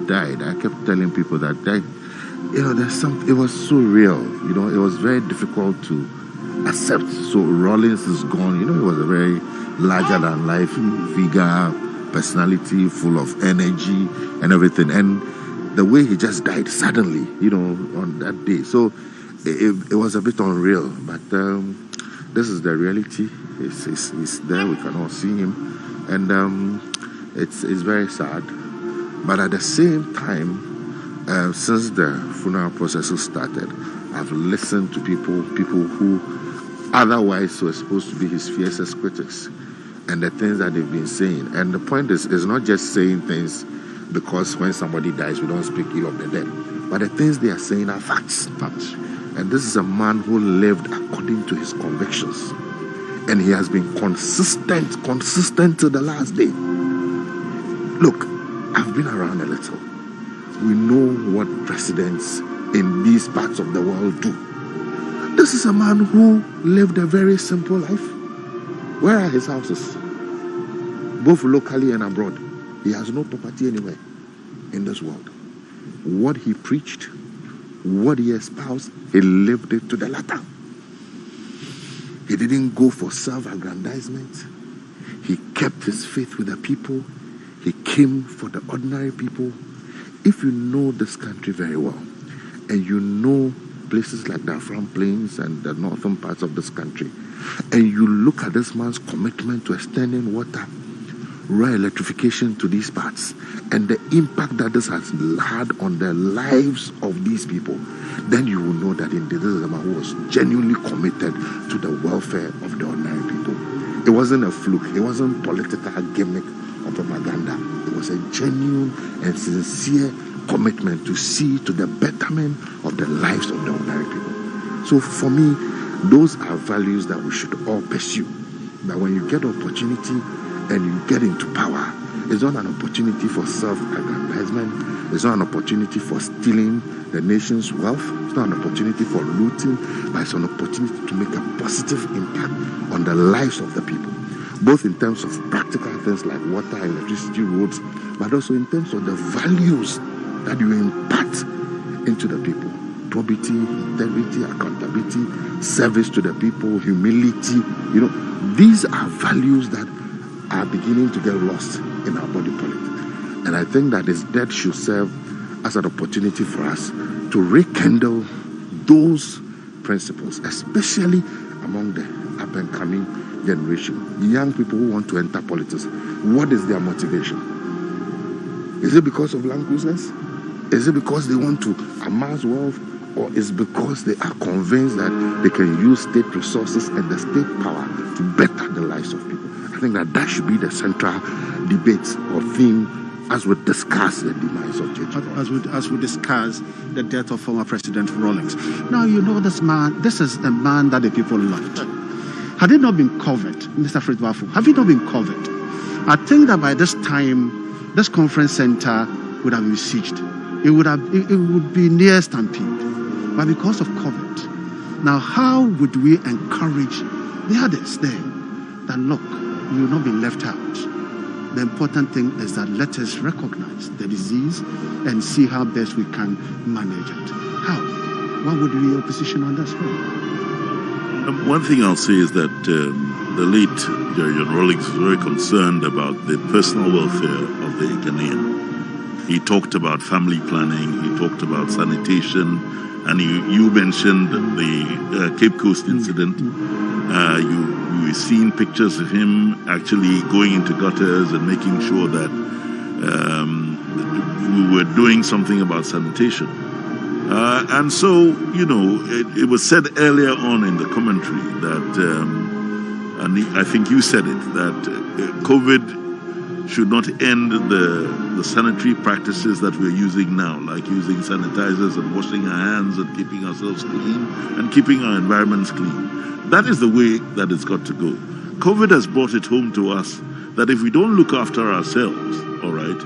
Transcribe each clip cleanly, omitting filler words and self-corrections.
died, I kept telling people that there's something. It was so real. It was very difficult to accept. So Rawlings is gone. He was a very larger than life figure, personality, full of energy and everything. And the way he just died suddenly, on that day. So it was a bit unreal. But this is the reality. He's there. We can all see him, and it's very sad. But at the same time, since the funeral processes started, I've listened to people who otherwise were supposed to be his fiercest critics, and the things that they've been saying. And the point is not just saying things because when somebody dies, we don't speak ill of the dead. But the things they are saying are facts. And this is a man who lived according to his convictions. And he has been consistent to the last day. Look, I've been around a little. We know what presidents in these parts of the world do. This is a man who lived a very simple life. Where are his houses? Both locally and abroad. He has no property anywhere in this world. What he preached, what he espoused, he lived it to the letter. He didn't go for self-aggrandizement. He kept his faith with the people. He came for the ordinary people. If you know this country very well, and you know places like the Afram Plains and the northern parts of this country, and you look at this man's commitment to extending water, rural electrification to these parts, and the impact that this has had on the lives of these people, then you will know that indeed this is a man who was genuinely committed to the welfare of the ordinary people. It wasn't a fluke. It wasn't political gimmick or propaganda. It was a genuine and sincere commitment to see to the betterment of the lives of the ordinary people. So for me, those are values that we should all pursue. That when you get opportunity and you get into power, it's not an opportunity for self-aggrandizement. It's not an opportunity for stealing the nation's wealth. It's not an opportunity for looting, but it's an opportunity to make a positive impact on the lives of the people, both in terms of practical things like water, electricity, roads, but also in terms of the values that you impart into the people. Probity, integrity, accountability, service to the people, humility. These are values that are beginning to get lost in our body politic. And I think that his death should serve as an opportunity for us to rekindle those principles, especially among the up-and-coming generation. Young people who want to enter politics, what is their motivation? Is it because of land cruisers? Is it because they want to amass wealth? Or is it because they are convinced that they can use state resources and the state power to better the lives of people? I think that should be the central debate or theme as we discuss the demise of JJ. As we discuss the death of former President Rawlings. Now, this is a man that the people loved. Had it not been covered, Mr. Fritwafu, have it not been covered, I think that by this time, this conference center would have been sieged. It would be near stampede. But because of COVID, now how would we encourage the others there that look, you will not be left out? The important thing is that let us recognize the disease and see how best we can manage it. How? What would be your position on this one? One thing I'll say is that the late Jerry John Rawlings was very concerned about the personal welfare of the Ghanaian. He talked about family planning, he talked about sanitation, and you mentioned the Cape Coast incident. You were seeing pictures of him actually going into gutters and making sure that we were doing something about sanitation. And so, it was said earlier on in the commentary that, and I think you said it, that COVID should not end the sanitary practices that we're using now, like using sanitizers and washing our hands and keeping ourselves clean and keeping our environments clean. That is the way that it's got to go. COVID has brought it home to us that if we don't look after ourselves, all right,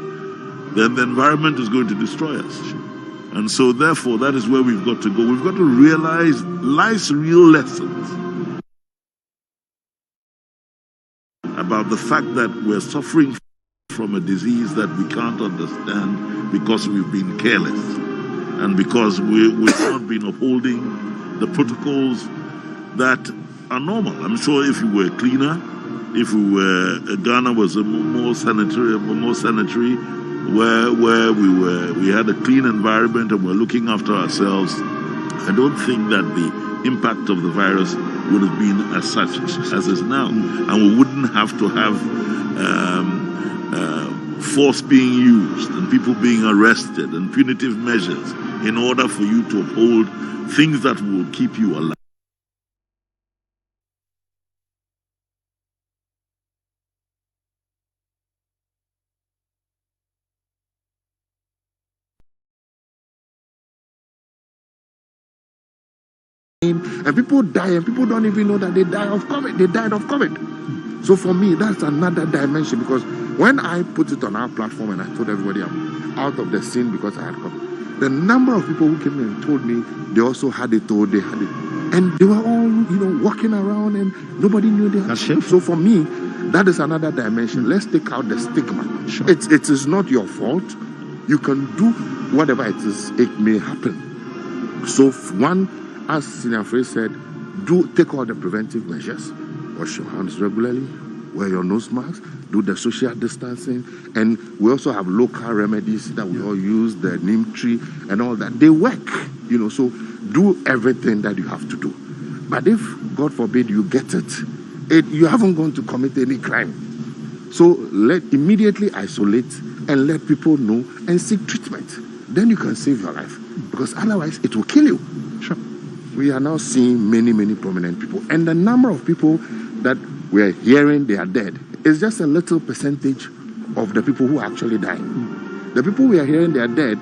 then the environment is going to destroy us. And so therefore, that is where we've got to go. We've got to realize life's real lessons about the fact that we're suffering from a disease that we can't understand because we've been careless and because we've not been upholding the protocols that are normal. I'm sure if we were cleaner, if Ghana was more sanitary, where we had a clean environment and we're looking after ourselves, I don't think that the impact of the virus would have been as such as is now, and we wouldn't have to have force being used and people being arrested and punitive measures in order for you to uphold things that will keep you alive. And people die, and people don't even know that they died of COVID. So for me, that's another dimension, because when I put it on our platform and I told everybody I'm out of the scene because I had COVID, the number of people who came in and told me they also had it or they had it, and they were all walking around and nobody knew they had it. So for me, that is another dimension. Let's take out the stigma. Sure. It is not your fault. You can do whatever it is. It may happen. So one, as Senior Frey said, take all the preventive measures. Wash your hands regularly, wear your nose mask, do the social distancing, and we also have local remedies that we all use, the neem tree and all that. They work, so do everything that you have to do. But if, God forbid, you get it, you haven't gone to commit any crime. So immediately isolate and let people know and seek treatment. Then you can save your life, because otherwise it will kill you. Sure. We are now seeing many, many prominent people. And the number of people that we're hearing they are dead is just a little percentage of the people who are actually dying. The people we are hearing they are dead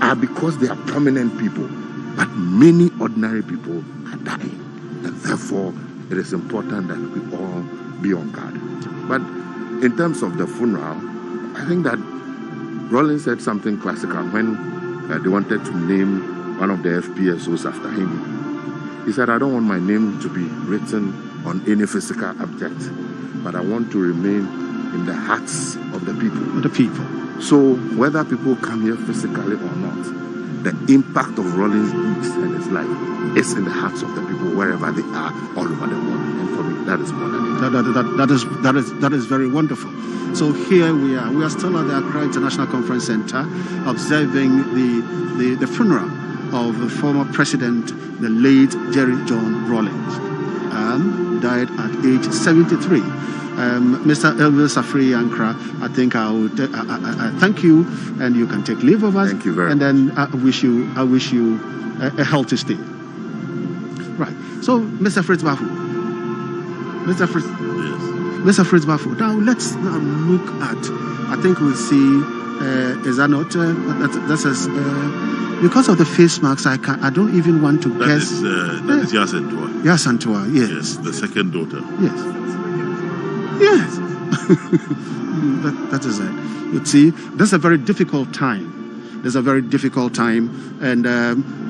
are because they are prominent people. But many ordinary people are dying. And therefore, it is important that we all be on guard. But in terms of the funeral, I think that Rawlings said something classical when they wanted to name one of the FPSOs after him. He said, I don't want my name to be written on any physical object, but I want to remain in the hearts of the people. So whether people come here physically or not, the impact of Rawlings' books and his life is in the hearts of the people wherever they are all over the world. And for me, that is more than that is very wonderful. So here we are still at the Accra International Conference Center, observing the funeral of the former president, the late Jerry John Rawlings, died at age 73. Mr. Elvis Safri Ankara, I think I thank you, and you can take leave of us. Thank you very much. And then I wish you a healthy stay. Right. So, Mr. Fritz Bafu. Yes. Mr. Fritz Bafu. Now let's look at. I think we'll see. Is that not? That says. Because of the face masks, I don't even want to guess. That is Yasantua. Yasantua, yes. Yes, the second daughter. Yes. Yes. that is it. You see, that's a very difficult time. There's a very difficult time. And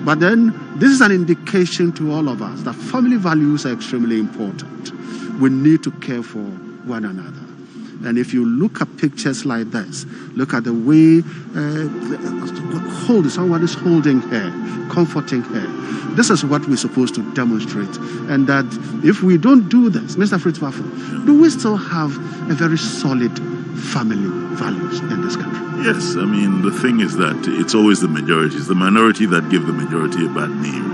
but then this is an indication to all of us that family values are extremely important. We need to care for one another. And if you look at pictures like this, look at the way someone is holding her, comforting her. This is what we're supposed to demonstrate. And that if we don't do this, Mr. Fritz Bafu, do we still have a very solid family values in this country? Yes, I mean, the thing is that it's always the majority. It's the minority that give the majority a bad name.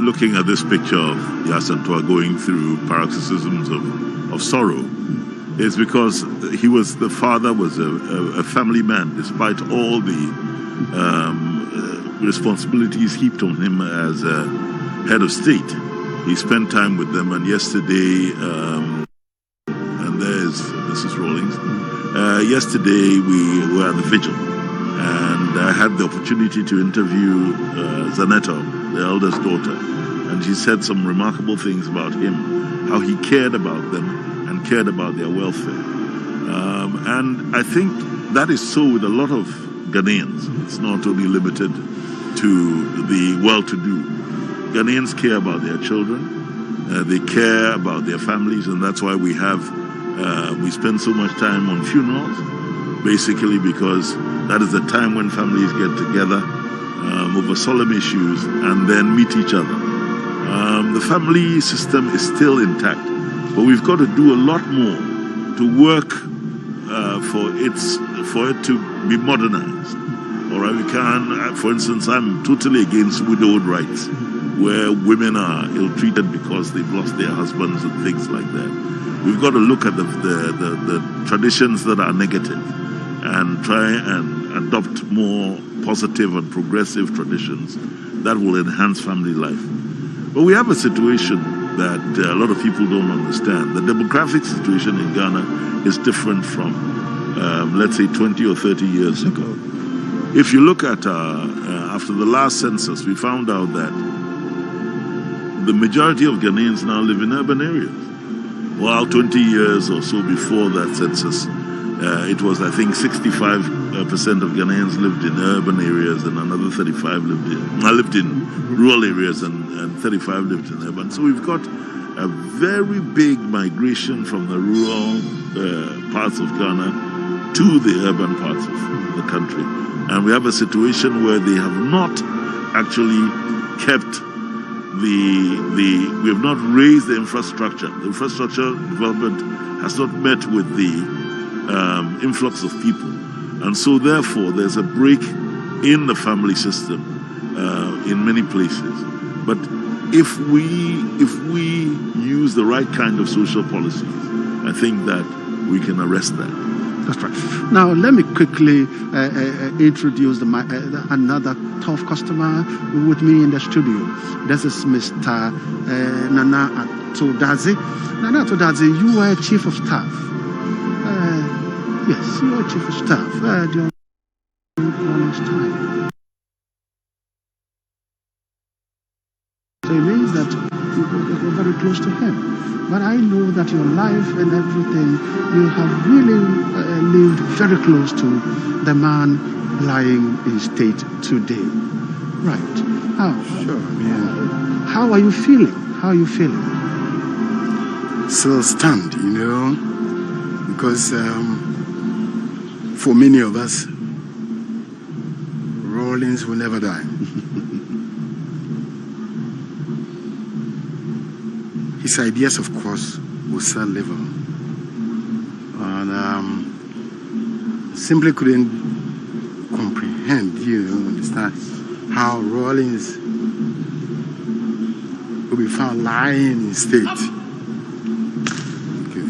Looking at this picture of Yasantua going through paroxysms of sorrow, is because the father was a family man, despite all the responsibilities heaped on him as head of state. He spent time with them, and yesterday, and there's Mrs. Rawlings. Yesterday we were at the vigil, and I had the opportunity to interview Zanetta, the eldest daughter, and she said some remarkable things about him, how he cared about them and cared about their welfare. And I think that is so with a lot of Ghanaians. It's not only limited to the well-to-do. Ghanaians care about their children, they care about their families, and that's why we have We spend so much time on funerals, basically because that is the time when families get together over solemn issues and then meet each other. The family system is still intact, but we've got to do a lot more to work for it to be modernized. All right, we can, for instance, I'm totally against widowed rights, where women are ill-treated because they've lost their husbands and things like that. We've got to look at the traditions that are negative and try and adopt more positive and progressive traditions that will enhance family life. But we have a situation that a lot of people don't understand. The demographic situation in Ghana is different from, let's say, 20 or 30 years ago. If you look at, after the last census, we found out that the majority of Ghanaians now live in urban areas. While 20 years or so before that census, it was, I think, 65% of Ghanaians lived in urban areas and another 35 lived in rural areas and 35 lived in urban. So we've got a very big migration from the rural parts of Ghana to the urban parts of the country. And we have a situation where they have not actually kept we have not raised the infrastructure. The infrastructure development has not met with the influx of people. And so therefore there's a break in the family system in many places. But if we use the right kind of social policies, I think that we can arrest that. That's right. Now, let me quickly introduce another tough customer with me in the studio. This is Mr. Nana Atodazi. Nana Atodazi, you were Chief of Staff. Yes, you were Chief of Staff during Rawlings' time. So it means that you were very close to him. But I know that your life and everything, you have really lived very close to the man lying in state today. Right. How? Sure. Yeah. How are you feeling? How are you feeling? Still stunned, because for many of us, Rawlings will never die. His ideas, of course, will still live on. And simply couldn't comprehend, understand how Rawlings will be found lying in state. Okay.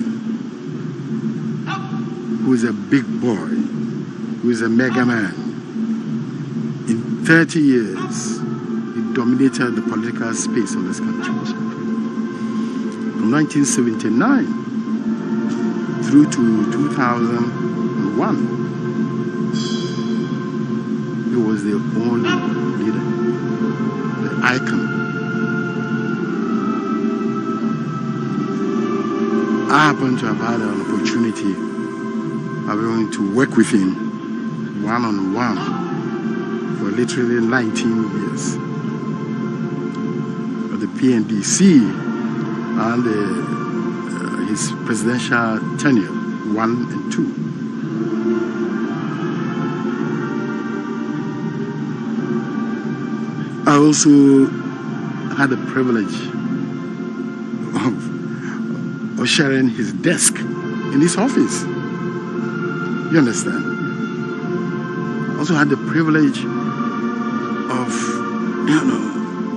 Who is a big boy, who is a mega man. In 30 years, he dominated the political space of this country. From 1979 through to 2001, he was the only leader, the icon. I happened to have had an opportunity of going to work with him one-on-one for literally 19 years. At the PNDC, and his presidential tenure, 1 and 2. I also had the privilege of sharing his desk in his office. You understand? Also had the privilege of,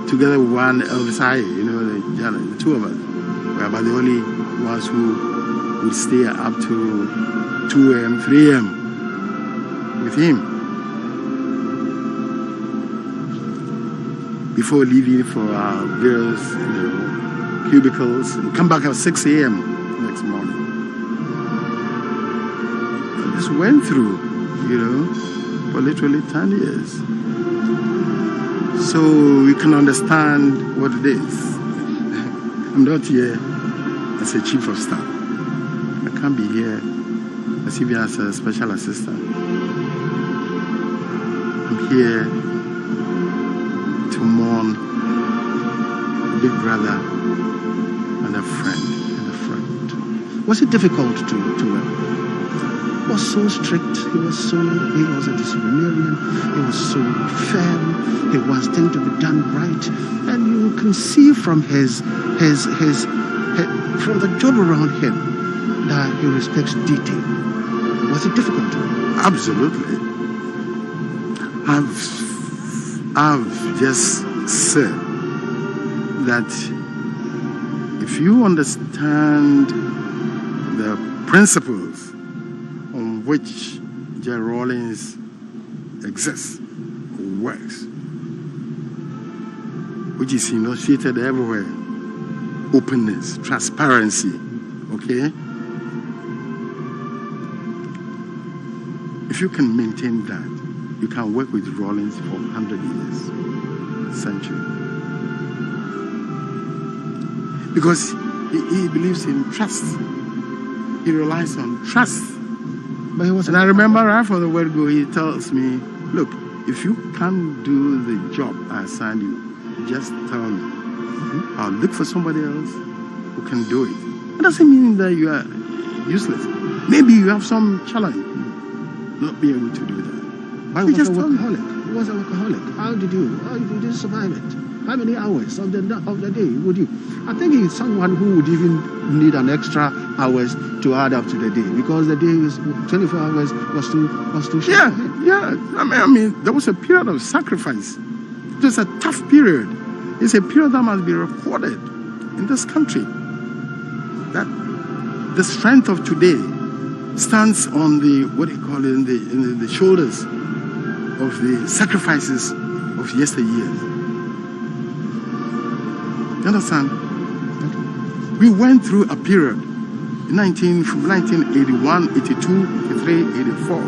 together with one Elvis Aye, the two of us. We are the only ones who would stay up to 2 a.m., 3 a.m. with him before leaving for our various cubicles and come back at 6 a.m. next morning. I just went through, for literally 10 years. So you can understand what it is. I'm not here as a chief of staff. I can't be here as even as a special assistant. I'm here to mourn a big brother and a friend. Was it difficult to work? He was so strict. He was a disciplinarian. He was so firm. He wants things to be done right, and you can see from his from the job around him that he respects detail. Was it difficult? Absolutely. I've just said that if you understand the principles on which J. Rawlings exists, works, which is enunciated everywhere, openness, transparency, okay? If you can maintain that, you can work with Rawlings for 100 years, century. Because he believes in trust. He relies on trust. But he was, and I remember right from the word go, he tells me, look, if you can't do the job I assigned you, just tell me. I'll look for somebody else who can do it. It doesn't mean that you are useless. Maybe you have some challenge not be able to do that. But he was a workaholic. He was a workaholic. How did you survive it? How many hours of the day would you? I think he's someone who would even need an extra hours to add up to the day, because the day is 24 hours was too short. Yeah. I mean, there was a period of sacrifice. It was a tough period. It's a period that must be recorded in this country. That the strength of today stands on the, what do you call it, in the shoulders of the sacrifices of yesteryear. You understand? We went through a period from 1981, 82, 83, 84.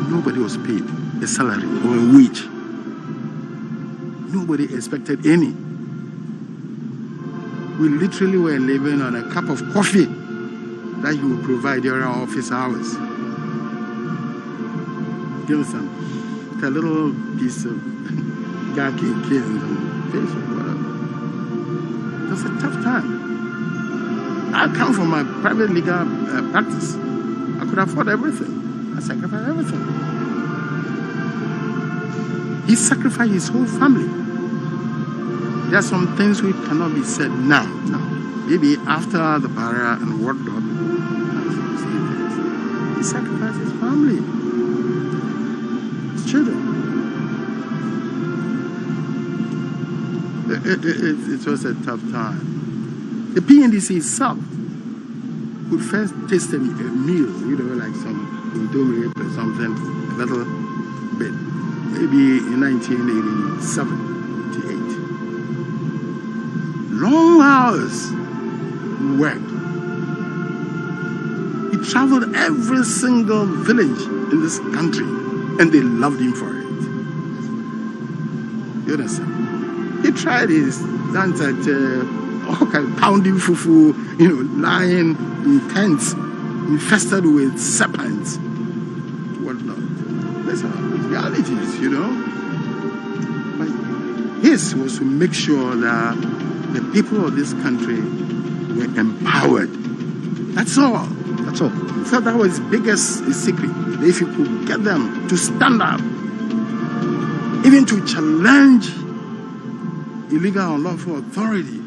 Nobody was paid a salary or a wage. Nobody expected any. We literally were living on a cup of coffee that you would provide during our office hours. You understand? A little piece of gaki and fish or whatever. It was a tough time. I come from my private legal practice. I could afford everything. I sacrificed everything. He sacrificed his whole family. There are some things which cannot be said now. Maybe after the barrier and whatnot, he sacrificed his family, his children. It was a tough time. The PNDC itself would first taste a meal, like some udon or something, a little bit, maybe in 1987 to 8. Long hours worked. He traveled every single village in this country, and they loved him for it. You understand? He tried his dance at pounding fufu, lying in tents infested with serpents, whatnot. These are realities, But his was to make sure that the people of this country were empowered. That's all. So that was his biggest secret. If you could get them to stand up, even to challenge illegal or unlawful authority.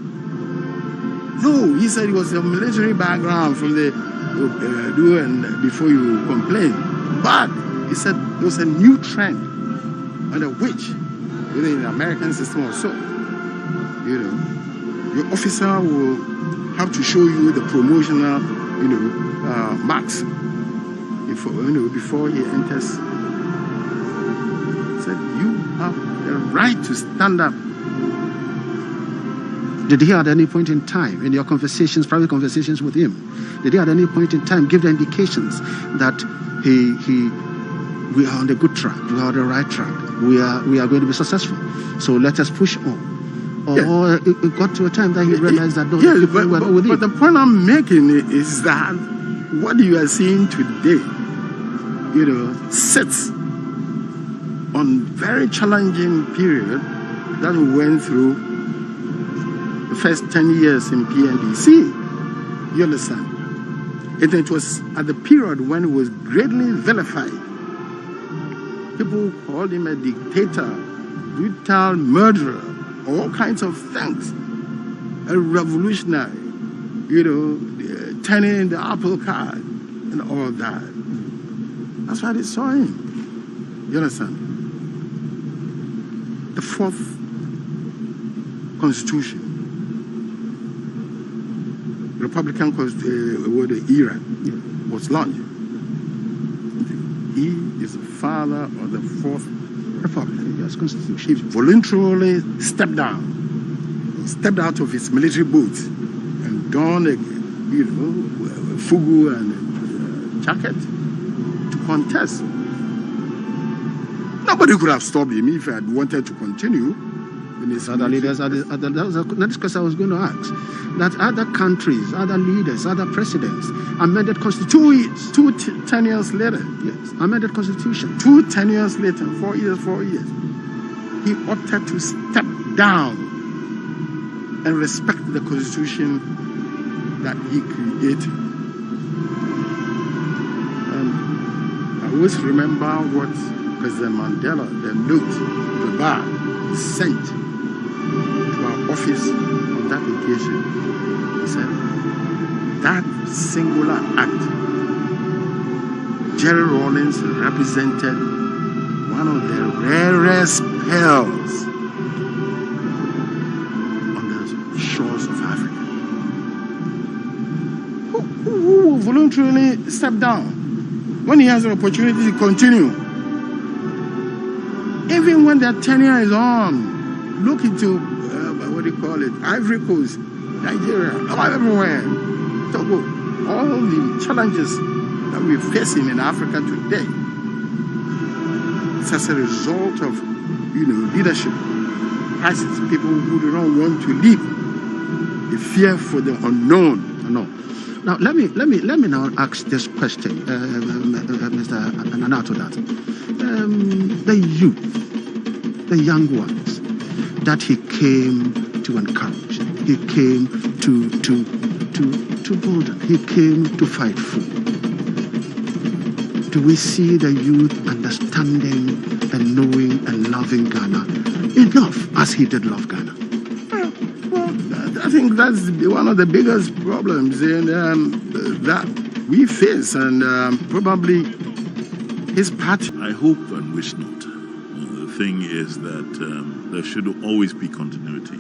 No, he said it was a military background from the do and before you complain. But he said there was a new trend under which, within the American system or so, your officer will have to show you the promotional, marks before he enters. He said you have the right to stand up. Did he at any point in time, in your conversations, private conversations with him, did he at any point in time give the indications that we are on the good track, we are on the right track, we are going to be successful, so let us push on? Or it got to a time that he realized that no, but the point I'm making is that what you are seeing today, sits on very challenging period that we went through the first 10 years in PNDC. You understand? It was at the period when he was greatly vilified. People called him a dictator, brutal murderer, all kinds of things. A revolutionary, turning the apple cart and all that. That's why they saw him. You understand? The fourth constitution, Republican era, was launched. He is the father of the fourth republic. Yes, constitution. He voluntarily stepped out of his military boots and donned a fugu and a jacket to contest. Nobody could have stopped him if he had wanted to continue. Other leaders, that's because I was going to ask, that other countries, other leaders, other presidents amended constitution. Two tenures later. Yes, amended constitution. 2 tenures later, 4 years. He opted to step down and respect the constitution that he created. And I always remember what President Mandela, the note, the bar, sent to our office on that occasion. He said, that singular act, Jerry Rawlings represented one of the rarest pearls on the shores of Africa. Who voluntarily stepped down when he has an opportunity to continue. Even when their tenure is on, look into Ivory Coast, Nigeria, everywhere, Togo, all the challenges that we're facing in Africa today. It's as a result of, leadership crisis. People who do not want to leave, they fear for the unknown. Now let me now ask this question, Mr. Nanato, that the youth, the young ones that he came to encourage, he came to bolden, he came to fight for. Do we see the youth understanding and knowing and loving Ghana enough as he did love Ghana? Well, I think that's one of the biggest problems that we face, and probably his party. I hope and wish not. The thing is that there should always be continuity.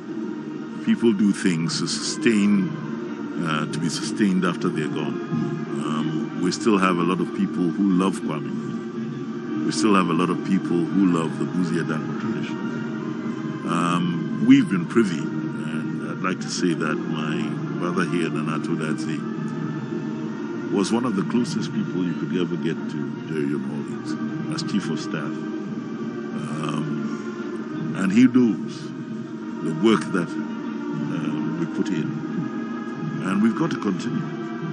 People do things to sustain, to be sustained after they're gone. We still have a lot of people who love Kwame. We still have a lot of people who love the Buzi Adanko tradition. We've been privy, and I'd like to say that my brother here, Nanato Dadzi, was one of the closest people you could ever get to Jerry Rawlings as chief of staff. And he knows the work that we put in. And we've got to continue.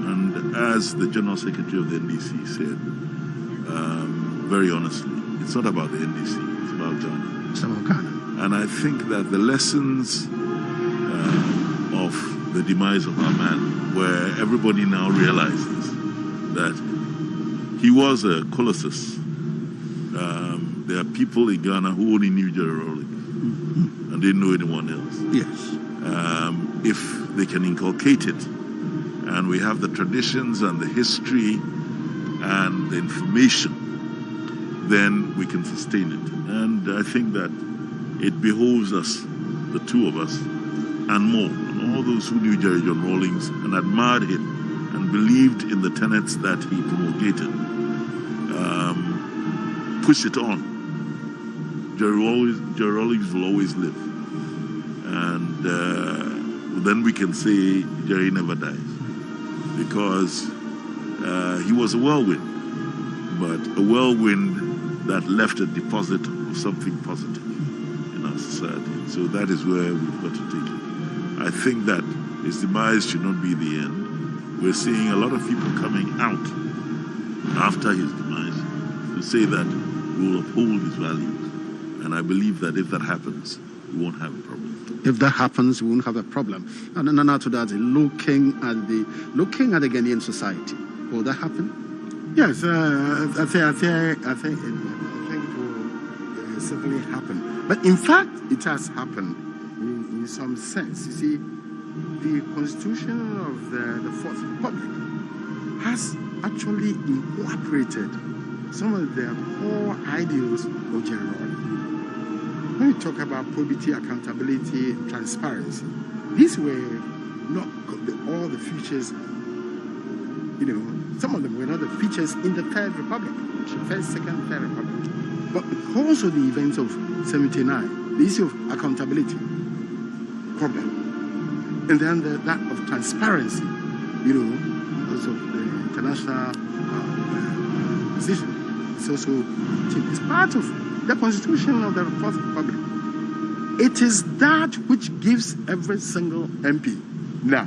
And as the General Secretary of the NDC said, very honestly, it's not about the NDC, it's about Ghana. It's about Ghana. And I think that the lessons of the demise of our man, where everybody now realizes that he was a colossus. There are people in Ghana who only knew Jerry Rawlings and didn't know anyone else. Yes. If they can inculcate it, and we have the traditions and the history and the information, then we can sustain it. And I think that it behoves us, the two of us, and more, and all those who knew Jerry John Rawlings and admired him and believed in the tenets that he promulgated, push it on. Jerry Rawlings will always live. And then we can say Jerry never dies. Because he was a whirlwind, but a whirlwind that left a deposit of something positive in our society. So that is where we've got to take it. I think that his demise should not be the end. We're seeing a lot of people coming out after his demise to say that we will uphold his values. And I believe that if that happens, we won't have a problem. If that happens, we won't have a problem. And after that, looking at the Ghanaian society, Will that happen? Yes, I think it will certainly happen. But in fact, it has happened in some sense. You see, the Constitution of the Fourth Republic has actually incorporated some of the core ideals of General Rawlings. When we talk about probity, accountability, and transparency, these were not all the features, some of them were not the features in the Third Republic, First, Second, Third Republic. But because of the events of 79, the issue of accountability problem, and then that of transparency, because of the international decision, it's part of the Constitution of the Fourth Republic. It is that which gives every single MP now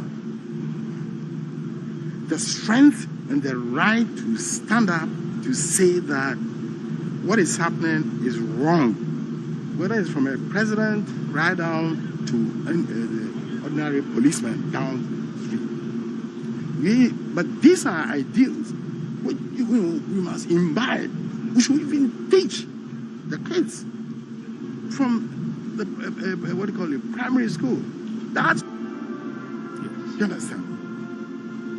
the strength and the right to stand up to say that what is happening is wrong, whether it's from a president right down to the ordinary policeman down the street. But these are ideals which we must imbibe. We should even teach the kids from the primary school. That's, you understand?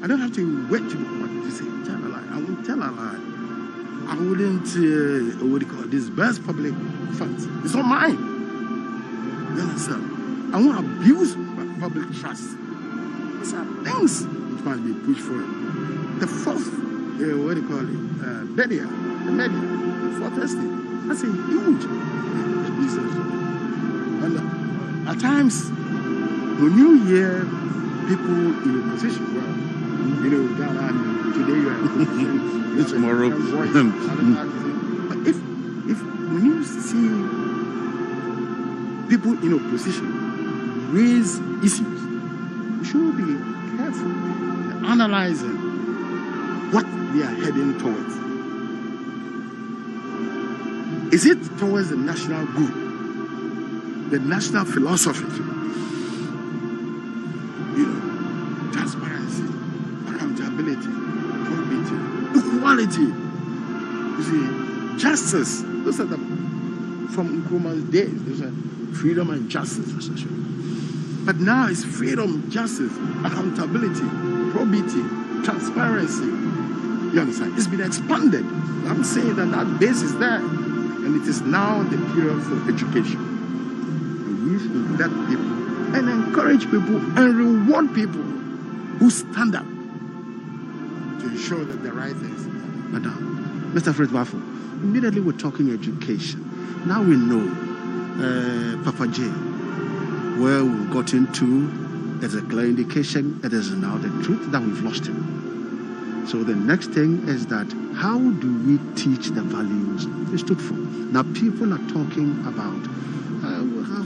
I don't have to wait to say, tell a lie. I won't tell a lie. I wouldn't, disburse public funds. It's not mine. You understand? I won't abuse public trust. These are things which must be pushed for. The fourth, media, the fourth estate, that's a huge research. And at times, when you hear people in opposition, Ghana, today you are in opposition, tomorrow. But if when you see people in opposition raise issues, you should be careful analyzing what they are heading towards. Is it towards the national good, the national philosophy? Transparency, accountability, probity, equality. You see, justice. Those are from Nkrumah's days. Those are freedom and justice. But now it's freedom, justice, accountability, probity, transparency. You understand? It's been expanded. I'm saying that base is there. And it is now the period for education. And we should let people and encourage people and reward people who stand up to ensure that the right things are done. Mr. Fred Waffle, immediately we're talking education. Now we know Papa J, where we've got into, is a clear indication it is now the truth that we've lost him. So the next thing is that how do we teach the values he stood for? Now people are talking about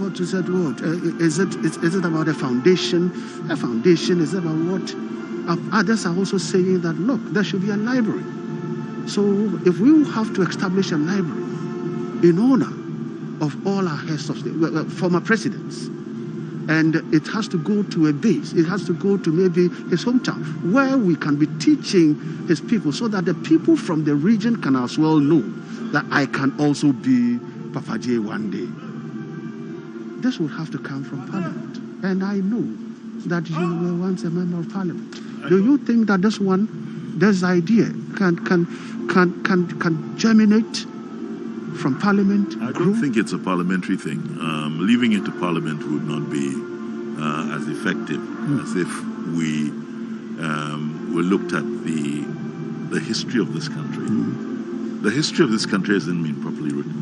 what is that word? Is it about a foundation? A foundation is about what? Others are also saying that look, there should be a library. So if we have to establish a library in honor of all our heads of state, former presidents, and it has to go to a base, it has to go to maybe his hometown, where we can be teaching his people so that the people from the region can as well know that I can also be Papa J one day. This would have to come from Parliament. And I know that you were once a member of Parliament. Do you think that this idea can germinate from Parliament? I don't think it's a parliamentary thing. Leaving it to Parliament would not be as effective as if we looked at the history of this country. The history of this country hasn't been properly written.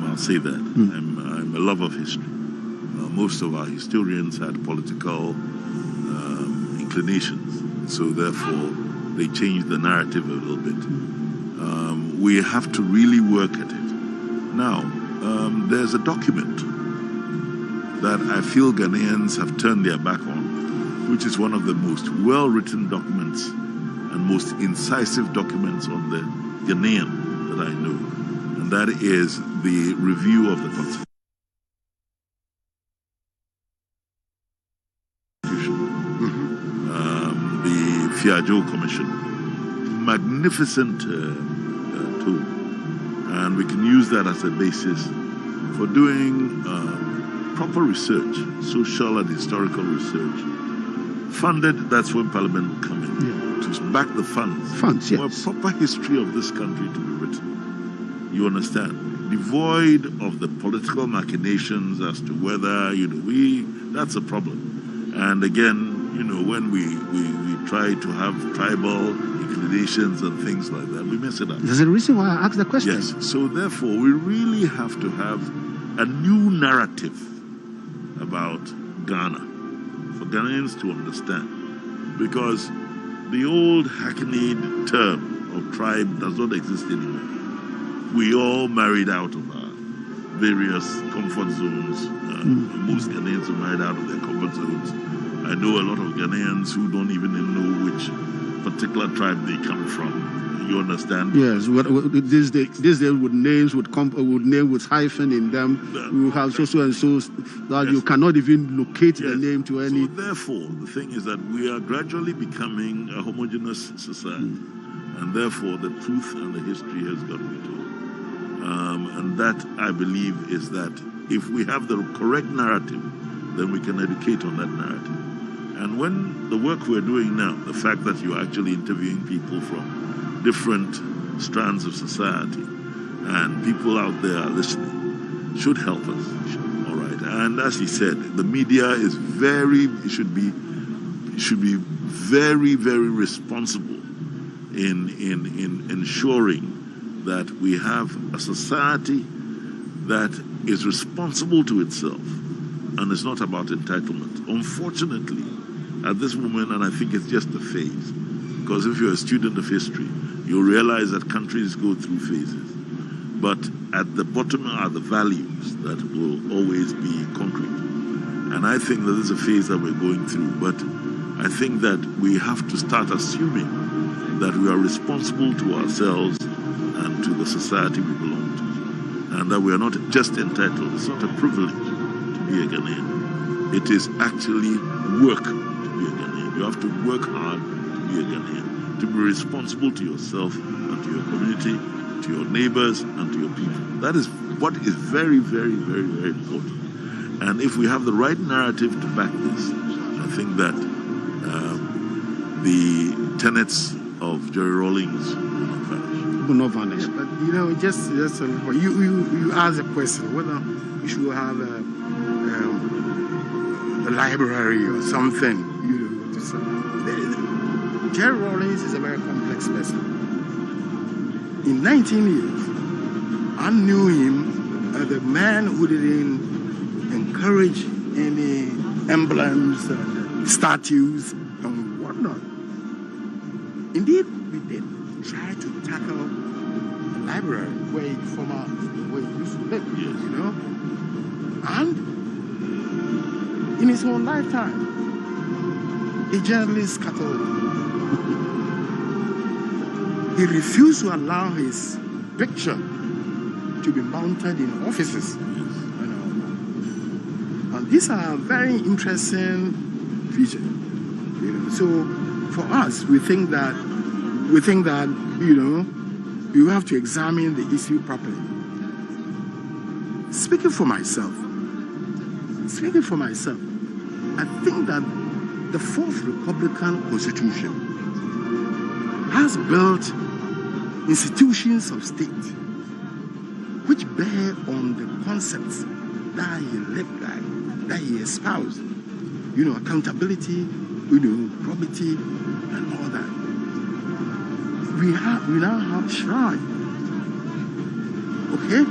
I'll say that. I'm a lover of history. Most of our historians had political inclinations, so therefore they changed the narrative a little bit. We have to really work at it. Now, there's a document that I feel Ghanaians have turned their back on, which is one of the most well-written documents and most incisive documents on the Ghanaian that I know, and that is the review of the Constitution. The Fiajo Commission magnificent tool, and we can use that as a basis for doing proper research, social and historical research. Funded, that's when Parliament will come in. Yeah. To back the funds. Funds, yes. For a proper history of this country to be written. You understand? Devoid of the political machinations as to whether, that's a problem. And again, when we try to have tribal inclinations and things like that, we mess it up. There's a reason why I asked the question. Yes. So therefore, we really have to have a new narrative about Ghana for Ghanaians to understand. Because the old hackneyed term of tribe does not exist anymore. We all married out of our various comfort zones. Most Ghanaians are married out of their comfort zones. I know a lot of Ghanaians who don't even know which particular tribe they come from. You understand? Yes. These days with names with name with hyphen in them. You have so and so that you cannot even locate the name to any. So therefore, the thing is that we are gradually becoming a homogeneous society, and therefore the truth and the history has got to be told. And that, I believe, is that if we have the correct narrative, then we can educate on that narrative. And when the work we're doing now, the fact that you're actually interviewing people from different strands of society and people out there are listening, should help us. All right. And as he said, the media is should be very, very responsible in ensuring that we have a society that is responsible to itself and is not about entitlement. Unfortunately, at this moment, and I think it's just a phase, because if you're a student of history, you'll realize that countries go through phases. But at the bottom are the values that will always be concrete. And I think that this is a phase that we're going through. But I think that we have to start assuming that we are responsible to ourselves and to the society we belong to. And that we are not just entitled. It's not a privilege to be a Ghanaian. It is actually work to be a Ghanaian. You have to work hard to be a Ghanaian. To be responsible to yourself and to your community, to your neighbors and to your people. That is what is very, very, very, very important. And if we have the right narrative to back this, I think that the tenets of Jerry Rawlings Will not vanish. Yeah, but just a little. You asked a question whether we should have a library or something. Jerry Rawlings is a very complex person. In 19 years, I knew him as a man who didn't encourage any emblems and statues and whatnot. Indeed, we did try to tackle the library where he used to live, And in his own lifetime, he generally scattered. He refused to allow his picture to be mounted in offices. And these are very interesting features. So for us, we think that you have to examine the issue properly. Speaking for myself, I think that the Fourth Republican Constitution has built institutions of state which bear on the concepts that he lived by, that he espoused. Accountability, probity, and all that. We now have shrine. Okay?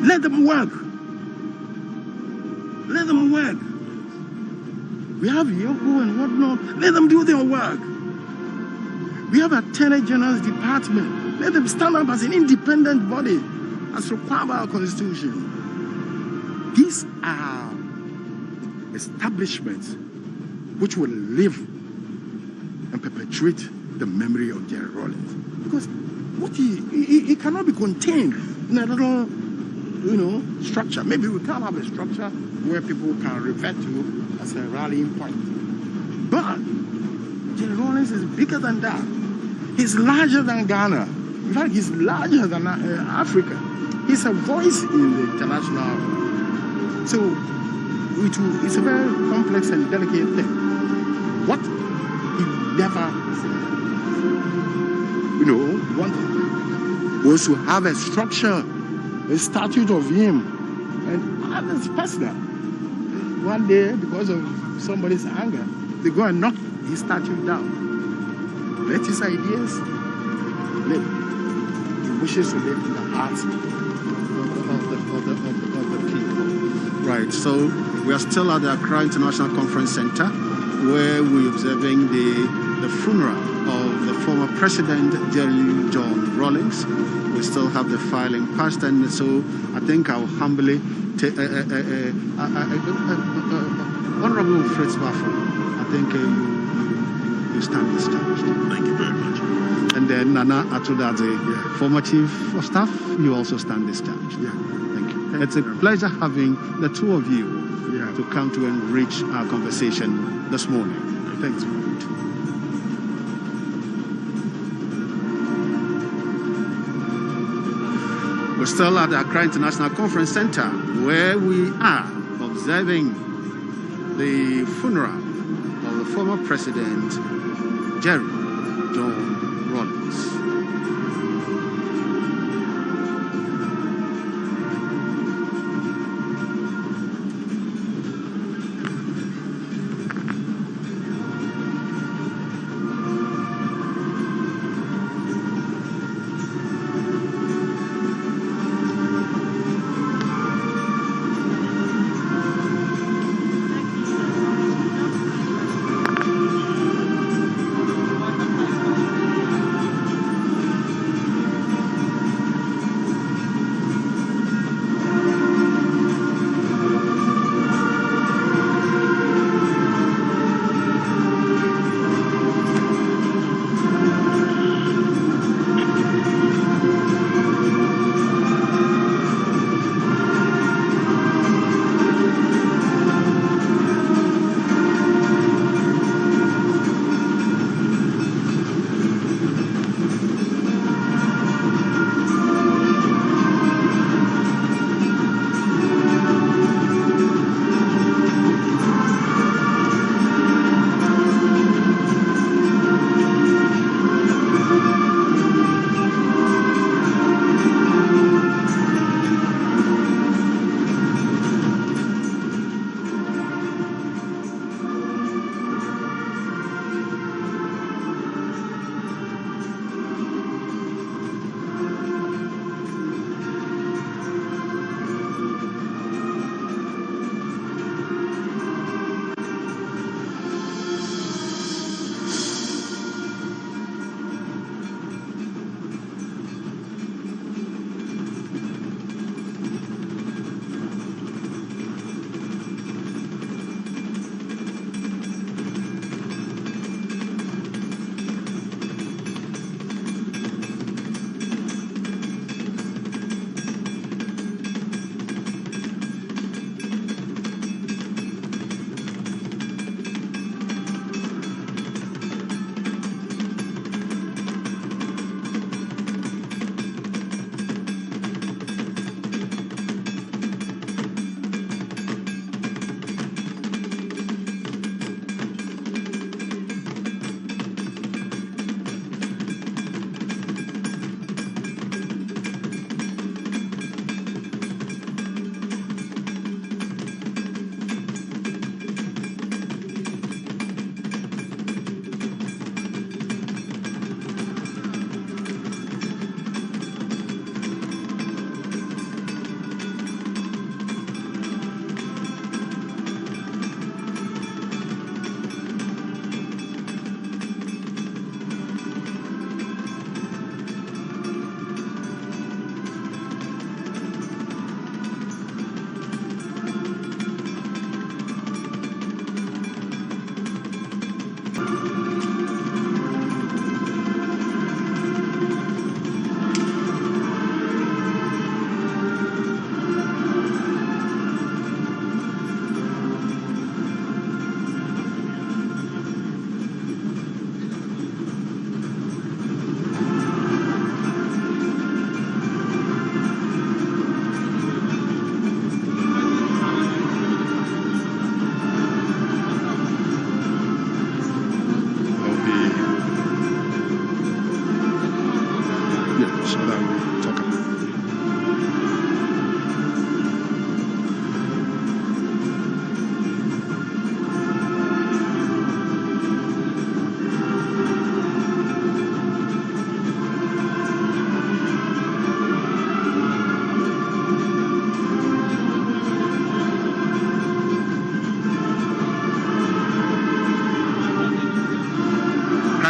Let them work. Let them work. We have Yoko and whatnot. Let them do their work. We have Attorney General's Department. Let them stand up as an independent body, as required by our Constitution. These are establishments which will live and perpetuate the memory of Jerry Rawlings. Because he cannot be contained in a little, structure. Maybe we can't have a structure where people can refer to as a rallying point. But Jerry Rawlings is bigger than that. He's larger than Ghana. In fact, he's larger than Africa. He's a voice in the international. So it's a very complex and delicate thing. What he never, wanted was to have a structure, a statute of him, and others personal. One day, because of somebody's anger, they go and knock his statue down. Let his ideas live. He wishes to live in the hearts of the people. Right, so we are still at the Accra International Conference Center, where we're observing the funeral of the former President Jerry John Rawlings. We still have the filing passed, and so I think I'll humbly take Honorable Fritz Waffle. I think you stand discharged. Thank you very much. And then Nana Atudadze, former Chief of Staff, you also stand discharged. Yeah. Thank you. It's a pleasure having the two of you to come to enrich our conversation this morning. Thanks very much. We're still at the Accra International Conference Center, where we are observing the funeral of the former President Jerry John Rawlings.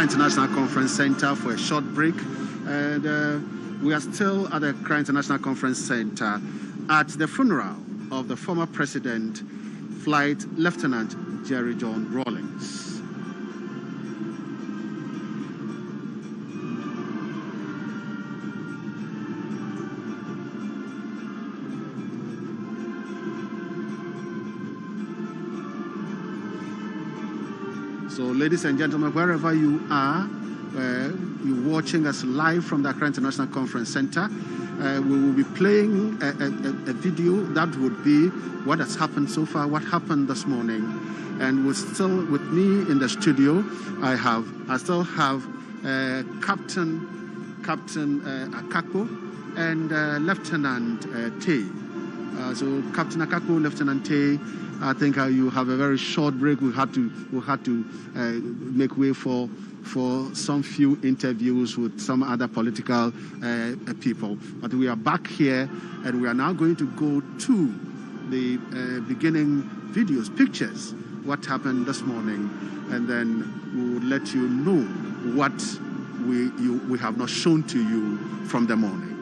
International Conference Center for a short break. And we are still at the Accra International Conference Center at the funeral of the former president, Flight Lieutenant Jerry John Rawlings. So, ladies and gentlemen, wherever you are, you're watching us live from the Accra International Conference Center. We will be playing a video that would be what has happened so far, what happened this morning. And with me in the studio, I still have Captain Akakpo and Lieutenant Tay. So Captain Akakpo, Lieutenant Tay, I think you have a very short break. We had to make way for some few interviews with some other political people. But we are back here, and we are now going to go to the beginning videos, pictures, what happened this morning, and then we will let you know what we have not shown to you from the morning.